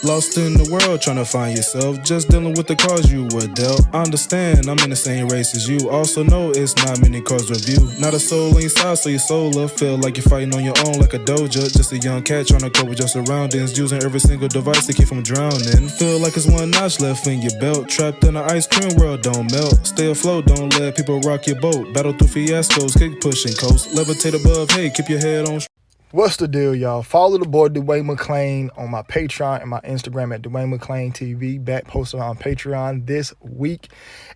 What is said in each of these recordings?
Lost in the world trying to find yourself, just dealing with the cards you were dealt. I understand, I'm in the same race as you. Also know it's not many cards review. Not a soul on your side, so your soul up. Feel like you're fighting on your own like a doja. Just a young cat trying to cope with your surroundings, using every single device to keep from drowning. Feel like it's one notch left in your belt. Trapped in an ice cream world, don't melt. Stay afloat, don't let people rock your boat. Battle through fiascos, kick pushing coast. Levitate above, hey, keep your head on. What's the deal, y'all? Follow the boy Dwayne McClain on my Patreon and my Instagram at Dwayne McClain TV. Back posted on Patreon this week.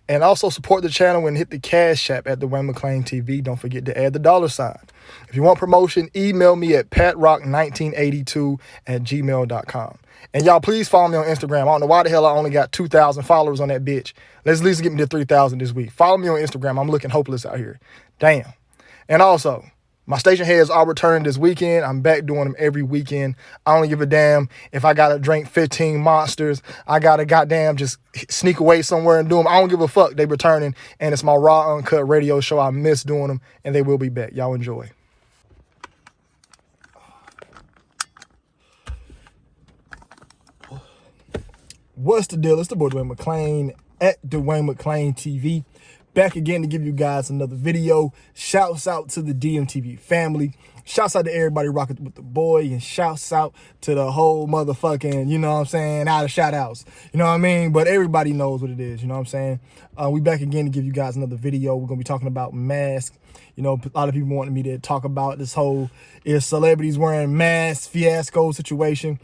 And also support the channel and hit the Cash App at Dwayne McClain TV. Don't forget to add the $. If you want promotion, email me at patrock1982@gmail.com. And y'all, please follow me on Instagram. I don't know why the hell I only got 2,000 followers on that bitch. Let's at least get me to 3,000 this week. Follow me on Instagram. I'm looking hopeless out here. Damn. And also, my station heads are returning this weekend. I'm back doing them every weekend. I don't give a damn if I got to drink 15 monsters. I got to goddamn just sneak away somewhere and do them. I don't give a fuck. They returning, and it's my raw, uncut radio show. I miss doing them, and they will be back. Y'all enjoy. What's the deal? It's the boy Dwayne McClain at Dwayne McClain TV. Back again to give you guys another video. Shouts out to the DMTV family. Shouts out to everybody rocking with the boy. And shouts out to the whole motherfucking, you know what I'm saying, out of shout outs. You know what I mean? But everybody knows what it is, you know what I'm saying? We back again to give you guys another video. We're going to be talking about masks. You know, a lot of people wanted me to talk about this whole is celebrities wearing masks fiasco situation.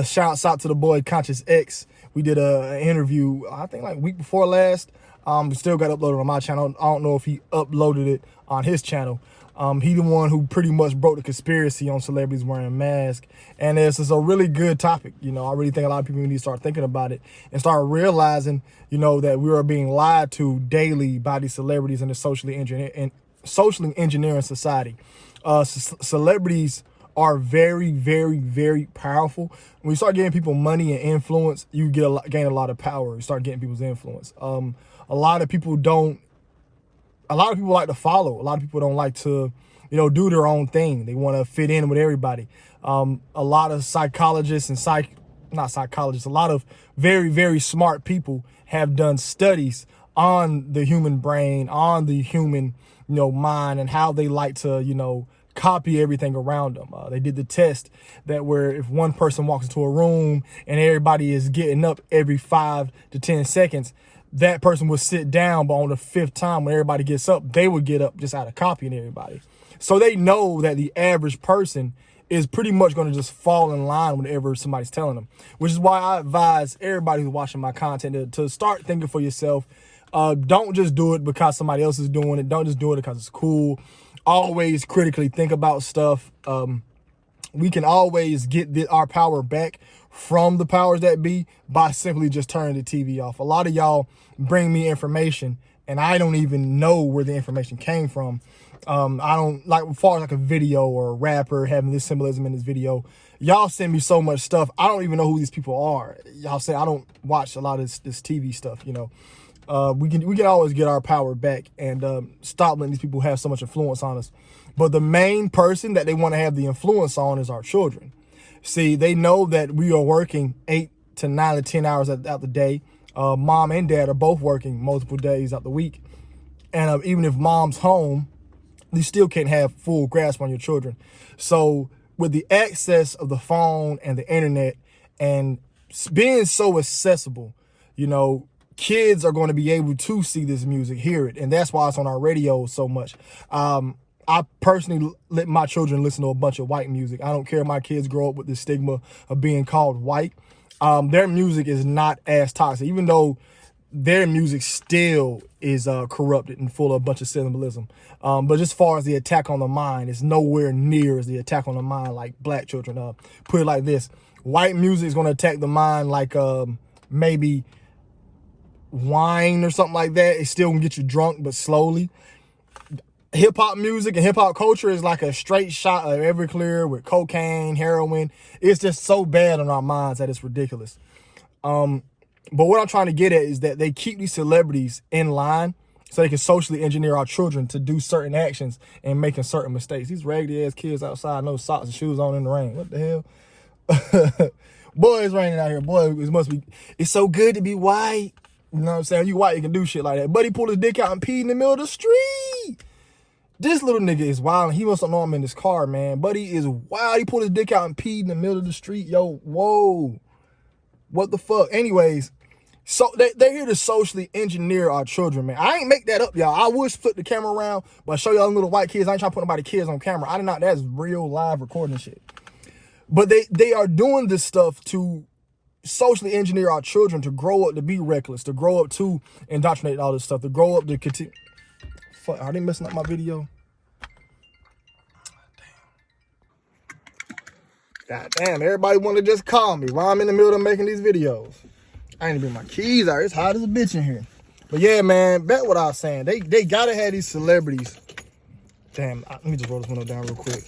Shouts out to the boy Conscious X. We did an interview, I think like week before last. Still got uploaded on my channel. I don't know if he uploaded it on his channel. He the one who pretty much broke the conspiracy on celebrities wearing masks. And this is a really good topic. You know, I really think a lot of people need to start thinking about it and start realizing, you know, that we are being lied to daily by these celebrities in the socially engineering society. Celebrities are very, very, very powerful. When you start giving people money and influence, you gain a lot of power. You start getting people's influence. A lot of people like to follow. A lot of people don't like to, you know, do their own thing. They want to fit in with everybody. A lot of psychologists and a lot of very, very smart people have done studies on the human brain, on the human, you know, mind, and how they like to, you know, copy everything around them. They did the test that where if one person walks into a room and everybody is getting up every 5 to 10 seconds, that person would sit down, but on the 5th time when everybody gets up, they would get up just out of copying everybody. So they know that the average person is pretty much going to just fall in line whenever somebody's telling them, which is why I advise everybody who's watching my content to start thinking for yourself. Don't just do it because somebody else is doing it. Don't just do it because it's cool. Always critically think about stuff. We can always get our power back from the powers that be by simply just turning the TV off. A lot of y'all bring me information and I don't even know where the information came from. I don't like, as far as like a video or a rapper having this symbolism in this video, y'all send me so much stuff. I don't even know who these people are. Y'all say I don't watch a lot of this TV stuff, you know. We can always get our power back and stop letting these people have so much influence on us. But the main person that they want to have the influence on is our children. See, they know that we are working 8 to 9 to 10 hours out the day. Mom and dad are both working multiple days out the week. And even if mom's home, you still can't have full grasp on your children. So with the access of the phone and the internet and being so accessible, you know, kids are going to be able to see this music, hear it. And that's why it's on our radio so much. I personally let my children listen to a bunch of white music. I don't care if my kids grow up with the stigma of being called white. Their music is not as toxic, even though their music still is corrupted and full of a bunch of symbolism. But as far as the attack on the mind, it's nowhere near as the attack on the mind like black children. Put it like this. White music is going to attack the mind like maybe wine or something like that. It still can get you drunk, but slowly. Hip-hop music and hip-hop culture is like a straight shot of Everclear with cocaine, heroin. It's just so bad on our minds that it's ridiculous. But what I'm trying to get at is that they keep these celebrities in line so they can socially engineer our children to do certain actions and making certain mistakes. These raggedy ass kids outside, no socks and shoes on in the rain. What the hell? Boy, it's raining out here. Boy, it's so good to be white. You know what I'm saying? You white, you can do shit like that. Buddy pulled his dick out and peed in the middle of the street. This little nigga is wild. He must know I'm in this car, man. Buddy is wild. He pulled his dick out and peed in the middle of the street. Yo, whoa. What the fuck? Anyways, so they're here to socially engineer our children, man. I ain't make that up, y'all. I would flip the camera around, but show y'all little white kids. I ain't trying to put nobody kids on camera. I did not. That's real live recording shit. But they are doing this stuff to socially engineer our children to grow up to be reckless, to grow up to indoctrinate all this stuff, to grow up to continue. Fuck, are they messing up my video? God damn, everybody want to just call me while I'm in the middle of making these videos. I ain't bring my keys out. It's hot as a bitch in here. But yeah, man, back what I was saying. They gotta have these celebrities. Damn, let me just roll this window down real quick.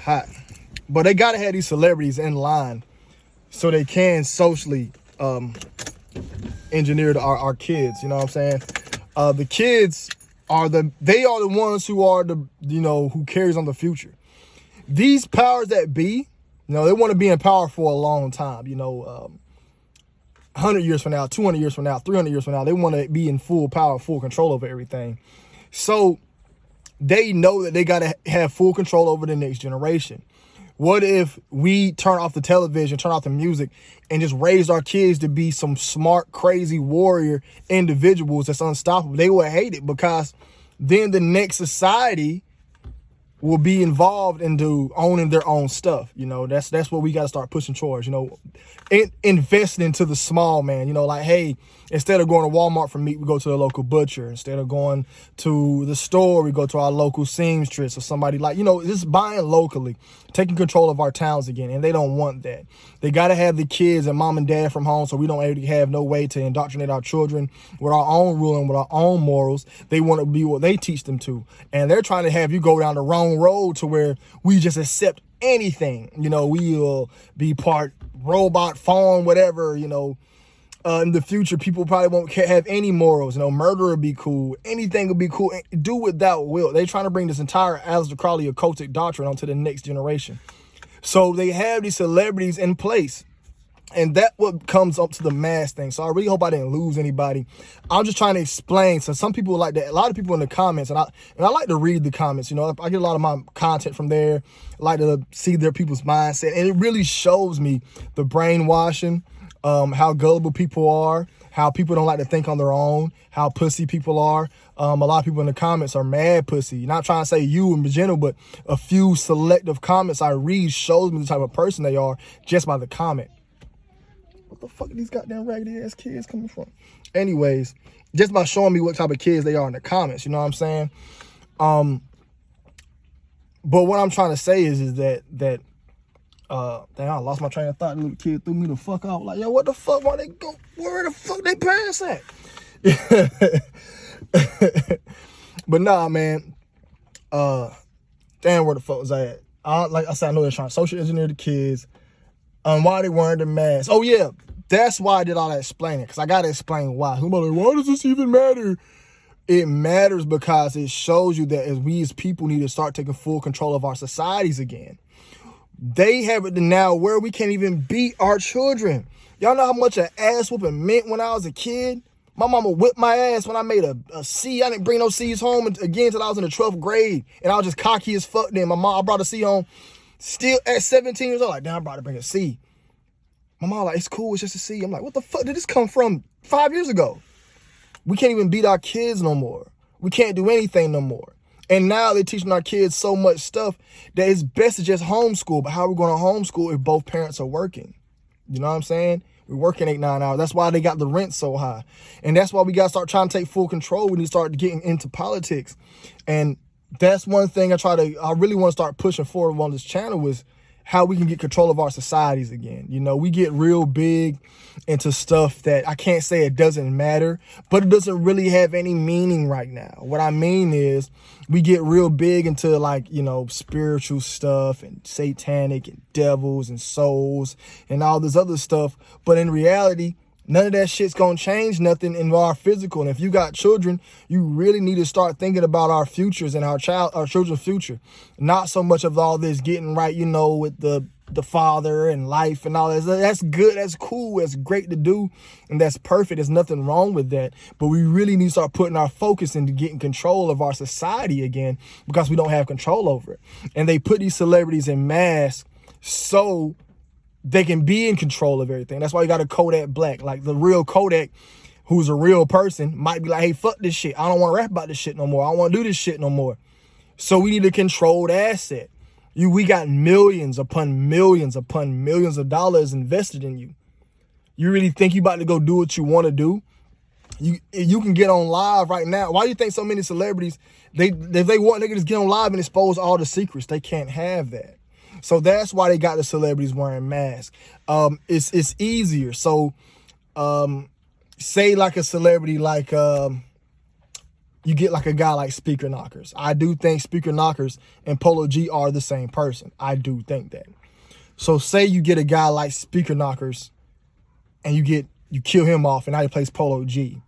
Hot. But they gotta have these celebrities in line so they can socially engineer our kids. You know what I'm saying? The kids are the ones who are the, you know, who carries on the future. These powers that be, you know, they want to be in power for a long time. You know, 100 years from now, 200 years from now, 300 years from now, they want to be in full power, full control over everything. So they know that they got to have full control over the next generation. What if we turn off the television, turn off the music, and just raise our kids to be some smart, crazy warrior individuals that's unstoppable? They will hate it, because then the next society will be involved into owning their own stuff. You know, that's what we got to start pushing towards, you know, investing into the small man. You know, like, hey, instead of going to Walmart for meat, we go to the local butcher. Instead of going to the store, we go to our local seamstress or somebody, like, you know, just buying locally, taking control of our towns again. And they don't want that. They got to have the kids and mom and dad from home, so we don't have no way to indoctrinate our children with our own ruling, with our own morals. They want to be what they teach them to. And they're trying to have you go down the wrong road to where we just accept anything. You know, we'll be part robot, phone, whatever, you know. In the future, people probably won't have any morals. You know, murder would be cool. Anything would be cool. Do without will. They're trying to bring this entire Aleister Crowley occultic doctrine onto the next generation. So they have these celebrities in place. And that what comes up to the mass thing. So I really hope I didn't lose anybody. I'm just trying to explain. So some people like that. A lot of people in the comments, and I like to read the comments. You know, I get a lot of my content from there. I like to see their people's mindset. And it really shows me the brainwashing, how gullible people are, how people don't like to think on their own, how pussy people are. A lot of people in the comments are mad pussy. Not trying to say you in general, but a few selective comments I read shows me the type of person they are just by the comment. What the fuck are these goddamn raggedy ass kids coming from? Anyways, just by showing me what type of kids they are in the comments, you know what I'm saying? But what I'm trying to say is that damn, I lost my train of thought. The little kid threw me the fuck out. Like, yo, what the fuck? Why they go? Where the fuck they parents at? But nah, man. Damn, where the fuck was I at? Like I said, I know they're trying to social engineer the kids. Why they wearing the mask? Oh yeah, that's why I did all that explaining, because I gotta explain why. Somebody like, why does this even matter? It matters because it shows you that we as people need to start taking full control of our societies again. They have it now where we can't even beat our children. Y'all know how much an ass whooping meant when I was a kid? My mama whipped my ass when I made a C. I didn't bring no C's home again until I was in the 12th grade. And I was just cocky as fuck then. I brought a C home still at 17 years old. Like, damn, I'm about to bring a C. My mom like, it's cool, it's just a C. I'm like, what the fuck did this come from 5 years ago? We can't even beat our kids no more. We can't do anything no more. And now they're teaching our kids so much stuff that it's best to just homeschool. But how are we going to homeschool if both parents are working? You know what I'm saying? We're working 8-9 hours. That's why they got the rent so high. And that's why we got to start trying to take full control when you start getting into politics. And that's one thing I really want to start pushing forward on this channel was how we can get control of our societies again. You know, we get real big into stuff that I can't say it doesn't matter, but it doesn't really have any meaning right now. What I mean is we get real big into, like, you know, spiritual stuff and satanic and devils and souls and all this other stuff. But in reality, None of that shit's gonna change nothing in our physical. And if you got children, you really need to start thinking about our futures and our children's future. Not so much of all this getting right, with the father and life and all that. That's good, that's cool, that's great to do, and that's perfect. There's nothing wrong with that. But we really need to start putting our focus into getting control of our society again, because we don't have control over it. And they put these celebrities in masks so they can be in control of everything. That's why you got a Kodak Black. Like the real Kodak, who's a real person, might be like, hey, fuck this shit. I don't want to rap about this shit no more. I don't want to do this shit no more. So we need a controlled asset. We got millions upon millions upon millions of dollars invested in you. You really think you about to go do what you want to do? You can get on live right now. Why do you think so many celebrities, if they want, they can just get on live and expose all the secrets? They can't have that. So that's why they got the celebrities wearing masks. It's easier. So say like a celebrity, like you get like a guy like Speaker Knockers. I do think Speaker Knockers and Polo G are the same person. I do think that. So say you get a guy like Speaker Knockers and you kill him off, and now he plays Polo G.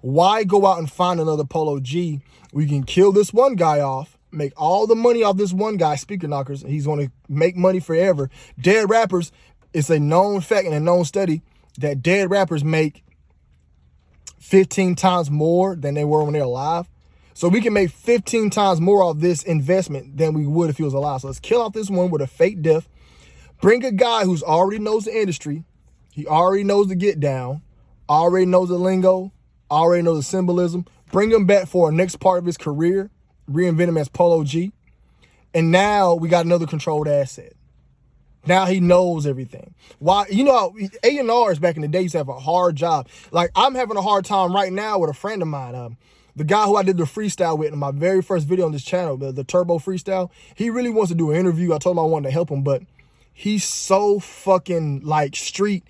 Why go out and find another Polo G? We can kill this one guy off, make all the money off this one guy, Speaker Knockers. He's going to make money forever. Dead rappers, it's a known fact and a known study that dead rappers make 15 times more than they were when they're alive. So we can make 15 times more off this investment than we would if he was alive. So let's kill off this one with a fake death. Bring a guy who's already knows the industry. He already knows the get down, already knows the lingo, already knows the symbolism. Bring him back for a next part of his career. Reinvent him as Polo G. And now we got another controlled asset. Now he knows everything. Why? A&Rs back in the day used to have a hard job. Like, I'm having a hard time right now with a friend of mine. The guy who I did the freestyle with in my very first video on this channel, the Turbo Freestyle, he really wants to do an interview. I told him I wanted to help him, but he's so fucking like street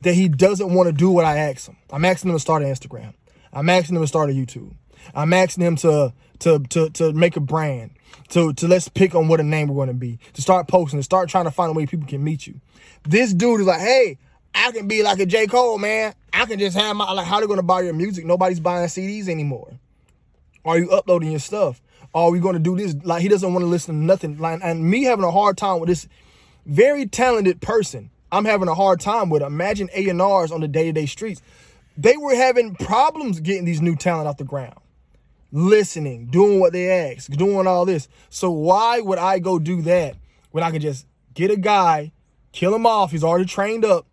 that he doesn't want to do what I asked him. I'm asking him to start an Instagram. I'm asking him to start a YouTube. I'm asking him to make a brand. To let's pick on what a name we're going to be. To start posting. To start trying to find a way people can meet you. This dude is like, hey, I can be like a J. Cole, man. I can just have my, like, how they going to buy your music? Nobody's buying CDs anymore. Are you uploading your stuff? Are we going to do this? Like, he doesn't want to listen to nothing. Like, and me having a hard time with this very talented person, I'm having a hard time with. Imagine A&Rs on the day-to-day streets. They were having problems getting these new talent off the ground. Listening, doing what they ask, doing all this. So why would I go do that when I can just get a guy, kill him off? He's already trained up.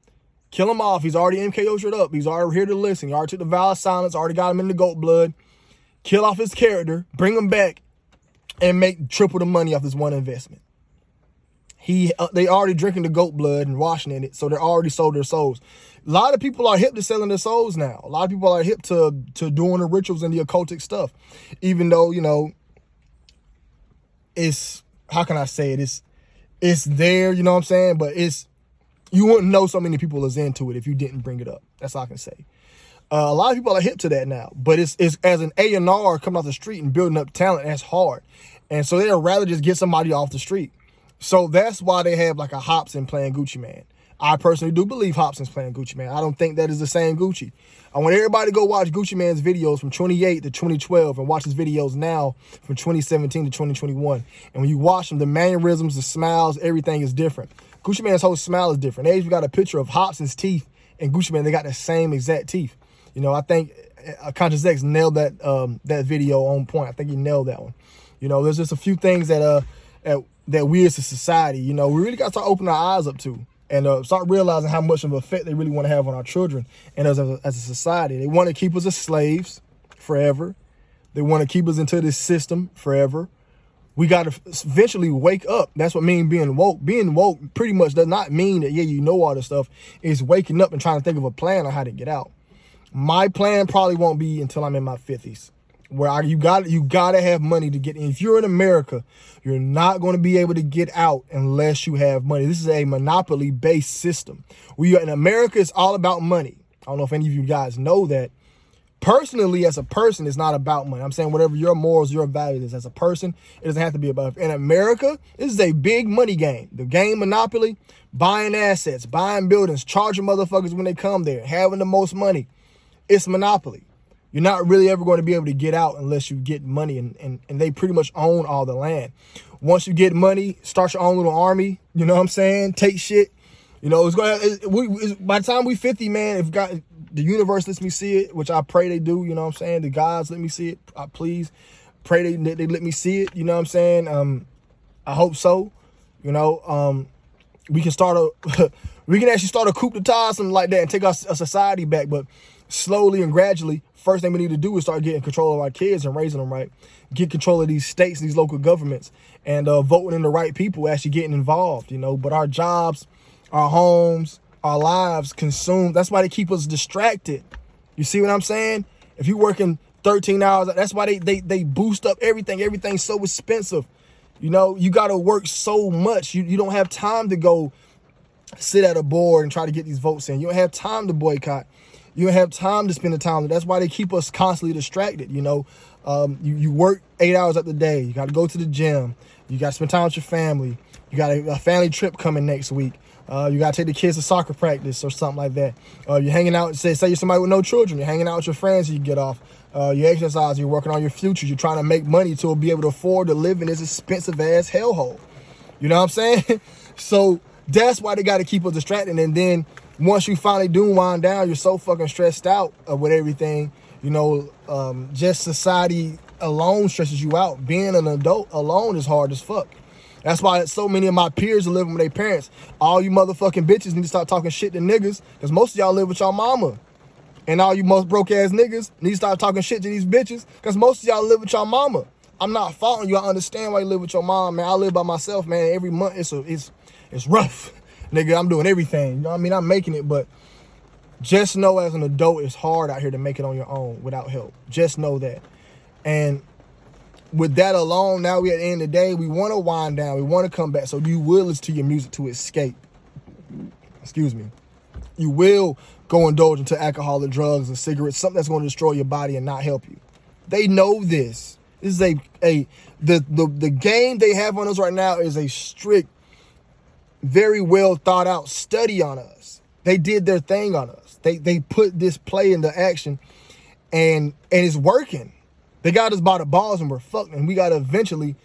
Kill him off. He's already MKO'd up. He's already here to listen. He already took the vow of silence. Already got him in the goat blood. Kill off his character. Bring him back and make triple the money off this one investment. They already drinking the goat blood and washing in it, so they're already sold their souls. A lot of people are hip to selling their souls now. A lot of people are hip to doing the rituals and the occultic stuff, even though, it's, how can I say it? It's there, you know what I'm saying? But you wouldn't know so many people is into it if you didn't bring it up. That's all I can say. A lot of people are hip to that now, but it's as an A&R coming off the street and building up talent, that's hard. And so they'd rather just get somebody off the street. So that's why they have like a Hobson playing Gucci Mane. I personally do believe Hobson's playing Gucci Mane. I don't think that is the same Gucci. I want everybody to go watch Gucci Mane's videos from 28 to 2012 and watch his videos now from 2017 to 2021. And when you watch them, the mannerisms, the smiles, everything is different. Gucci Mane's whole smile is different. They even got a picture of Hobson's teeth and Gucci Mane. They got the same exact teeth. I think Conscious X nailed that video on point. I think he nailed that one. There's just a few things that we as a society, we really got to start opening our eyes up to and start realizing how much of an effect they really want to have on our children and as a society. They want to keep us as slaves forever. They want to keep us into this system forever. We got to eventually wake up. That's what means being woke. Being woke pretty much does not mean that, you know all this stuff. It's waking up and trying to think of a plan on how to get out. My plan probably won't be until I'm in my 50s. Where you gotta have money to get in. If you're in America, you're not going to be able to get out unless you have money. This is a monopoly-based system. In America, it's all about money. I don't know if any of you guys know that. Personally, as a person, it's not about money. I'm saying whatever your morals, your values is as a person, it doesn't have to be about. In America, this is a big money game. The game Monopoly, buying assets, buying buildings, charging motherfuckers when they come there, having the most money. It's Monopoly. You're not really ever going to be able to get out unless you get money, and they pretty much own all the land. Once you get money, start your own little army. You know what I'm saying? Take shit. You know, by the time we 50, man, if God, the universe lets me see it, which I pray they do, you know what I'm saying? The gods let me see it. I please pray they let me see it, you know what I'm saying? I hope so. You know, we can actually start a coup d'etat, something like that, and take our society back. But slowly and gradually, first thing we need to do is start getting control of our kids and raising them right. Get control of these states, these local governments, and voting in the right people, actually getting involved, you know. But our jobs, our homes, our lives consumed. That's why they keep us distracted. You see what I'm saying? If you're working 13 hours, that's why they boost up everything. Everything's so expensive. You know, you got to work so much. You don't have time to go sit at a board and try to get these votes in. You don't have time to boycott. You don't have time to spend the time. That's why they keep us constantly distracted. You know, you work 8 hours of the day. You got to go to the gym. You got to spend time with your family. You got a family trip coming next week. You got to take the kids to soccer practice or something like that. You're hanging out, say you're somebody with no children. You're hanging out with your friends, you get off. You exercise, you're working on your future. You're trying to make money to be able to afford to live in this expensive-ass hellhole. You know what I'm saying? So that's why they got to keep us distracted. And then once you finally do wind down, you're so fucking stressed out with everything. You know, just society alone stresses you out. Being an adult alone is hard as fuck. That's why so many of my peers are living with their parents. All you motherfucking bitches need to start talking shit to niggas, because most of y'all live with y'all mama. And all you most broke ass niggas need to start talking shit to these bitches, because most of y'all live with y'all mama. I'm not faulting you. I understand why you live with your mom, man. I live by myself, man. Every month it's rough. Nigga, I'm doing everything. You know what I mean? I'm making it, but just know as an adult, it's hard out here to make it on your own without help. Just know that. And with that alone, now we at the end of the day, we want to wind down. We want to come back. So you will listen to your music to escape. Excuse me. You will go indulge into alcohol and drugs and cigarettes, something that's going to destroy your body and not help you. They know this. This is the game they have on us right now is a strict, very well thought out study on us. They did their thing on us. They put this play into action, and it's working. They got us by the balls and we're fucked, and we gotta eventually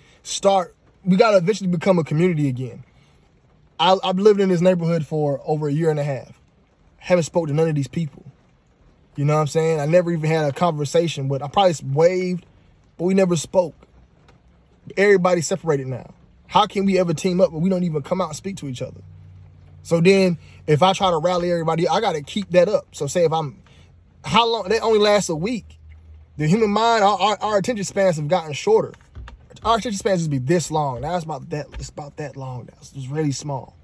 become a community again. I've lived in this neighborhood for over a year and a half. Haven't spoken to none of these people. You know what I'm saying? I never even had a conversation with, I probably waved, but we never spoke. Everybody's separated now. How can we ever team up when we don't even come out and speak to each other? So then if I try to rally everybody, I gotta keep that up. So say how long, that only lasts a week. The human mind, our attention spans have gotten shorter. Our attention spans used to be this long. Now it's about that long now. It's really small.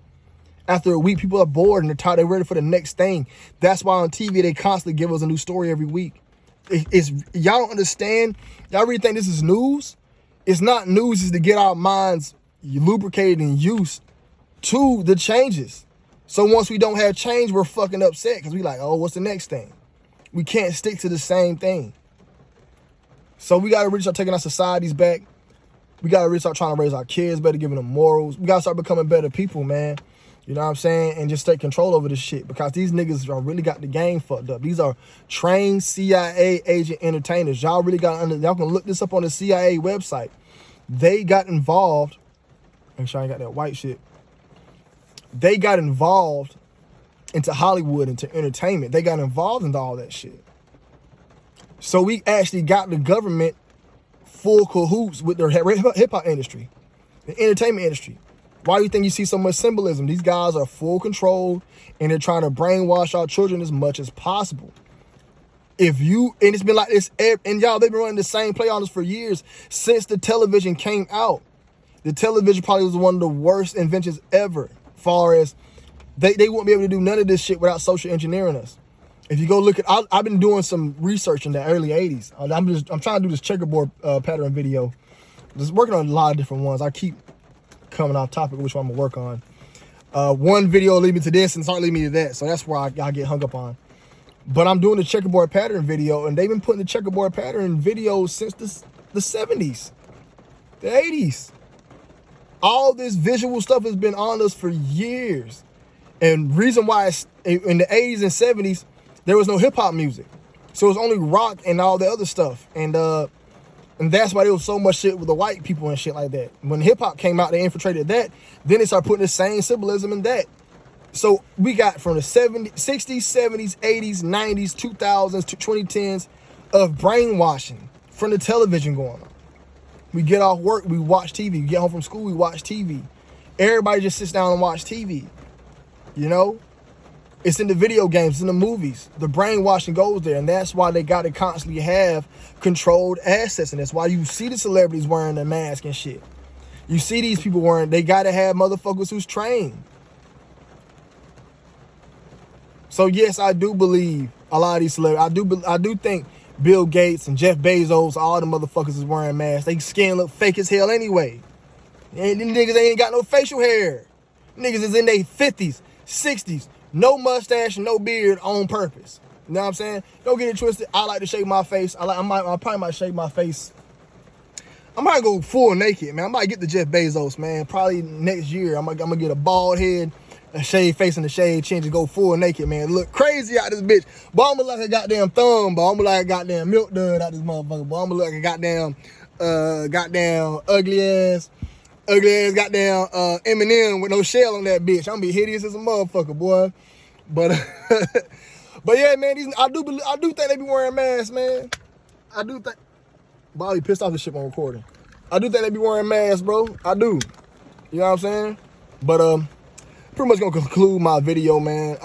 After a week, people are bored and they're tired. They're ready for the next thing. That's why on TV, they constantly give us a new story every week. Y'all don't understand. Y'all really think this is news? It's not news. It's to get our minds lubricated and used to the changes. So once we don't have change, we're fucking upset because we like, oh, what's the next thing? We can't stick to the same thing. So we got to really start taking our societies back. We got to really start trying to raise our kids better, giving them morals. We got to start becoming better people, man. You know what I'm saying? And just take control over this shit, because these niggas are really got the game fucked up. These are trained CIA agent entertainers. Y'all really got y'all can look this up on the CIA website. They got involved. Make sure I ain't got that white shit. They got involved into Hollywood, into entertainment. They got involved into all that shit. So we actually got the government full cahoots with their hip-hop industry, the entertainment industry. Why do you think you see so much symbolism? These guys are full control, and they're trying to brainwash our children as much as possible. And it's been like this, and y'all, they've been running the same play on us for years since the television came out. The television probably was one of the worst inventions ever, far as they wouldn't be able to do none of this shit without social engineering us. If you go look at, I've been doing some research in the early 80s. I'm trying to do this checkerboard pattern video. Just working on a lot of different ones. I keep coming off topic, which one I'm gonna work on. One video will lead me to this and start leading me to that. So that's where I get hung up on. But I'm doing the checkerboard pattern video, and they've been putting the checkerboard pattern videos since the 70s, the 80s. All this visual stuff has been on us for years. And reason why it's, in the 80s and 70s, there was no hip hop music. So it was only rock and all the other stuff. And that's why there was so much shit with the white people and shit like that. When hip hop came out, they infiltrated that. Then they started putting the same symbolism in that. So we got from the 60s, 70s, 80s, 90s, 2000s to 2010s of brainwashing from the television going on. We get off work, we watch TV. We get home from school, we watch TV. Everybody just sits down and watch TV. You know? It's in the video games, it's in the movies. The brainwashing goes there, and that's why they got to constantly have controlled access. And that's why you see the celebrities wearing their mask and shit. You see these people wearing, they got to have motherfuckers who's trained. So yes, I do believe a lot of these celebrities, I do think Bill Gates and Jeff Bezos, all the motherfuckers is wearing masks. They skin look fake as hell anyway. And them niggas ain't got no facial hair. Niggas is in their 50s, 60s. No mustache, no beard on purpose. You know what I'm saying? Don't get it twisted. I like to shave my face. I probably might shave my face. I might go full naked, man. I might get the Jeff Bezos, man. Probably next year. I'm gonna get a bald head, a shaved face, and a shaved chin to go full naked, man. Look crazy out this bitch. But I'm like a goddamn thumb, but I'm like a goddamn milk dud out this motherfucker. But I'm like a goddamn ugly ass goddamn Eminem with no shell on that bitch. I'm gonna be hideous as a motherfucker, boy. But but yeah, man, I do think they be wearing masks, man. I do think. Bobby pissed off this shit on recording. I do think they be wearing masks, bro. I do. You know what I'm saying? But pretty much gonna conclude my video, man.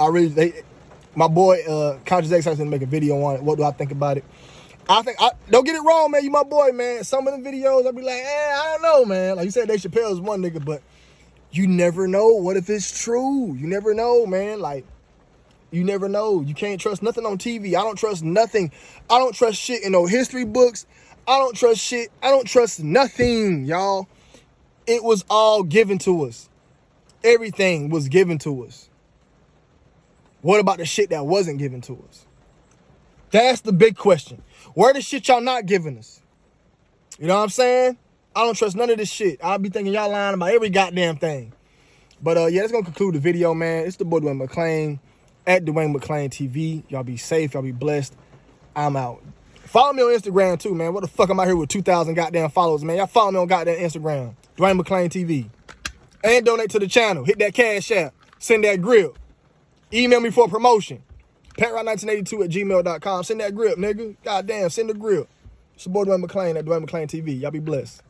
My boy Conscious X has to make a video on it. What do I think about it? Don't get it wrong, man. You my boy, man. Some of them videos, I'll be like, I don't know, man. Like you said, Dave Chappelle's one nigga, but you never know. What if it's true? You never know, man. Like, you never know. You can't trust nothing on TV. I don't trust nothing. I don't trust shit in no history books. I don't trust shit. I don't trust nothing, y'all. It was all given to us. Everything was given to us. What about the shit that wasn't given to us? That's the big question. Where the shit y'all not giving us? You know what I'm saying? I don't trust none of this shit. I'll be thinking y'all lying about every goddamn thing. But yeah, that's gonna conclude the video, man. It's the boy Dwayne McClain at Dwayne McClain TV. Y'all be safe. Y'all be blessed. I'm out. Follow me on Instagram too, man. What the fuck I'm out here with 2,000 goddamn followers, man. Y'all follow me on goddamn Instagram. Dwayne McClain TV. And donate to the channel. Hit that cash app. Send that grip. Email me for a promotion. PatRod1982@gmail.com. Send that grip, nigga. Goddamn, send the grip. It's your boy Dwayne McClain at Dwayne McClain TV. Y'all be blessed.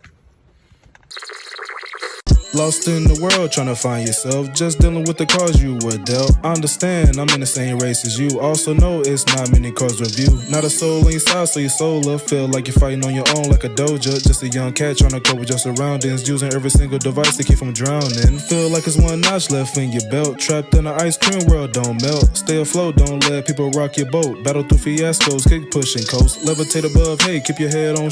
Lost in the world trying to find yourself, just dealing with the cards you were dealt. I understand I'm in the same race as you. Also know it's not many cards with you. Not a soul on your side, so your soul up. Feel like you're fighting on your own like a doja. Just a young cat trying to cope with your surroundings, using every single device to keep from drowning. Feel like it's one notch left in your belt. Trapped in an ice cream world, don't melt. Stay afloat, don't let people rock your boat. Battle through fiascos, kick pushing coast. Levitate above, hey, keep your head on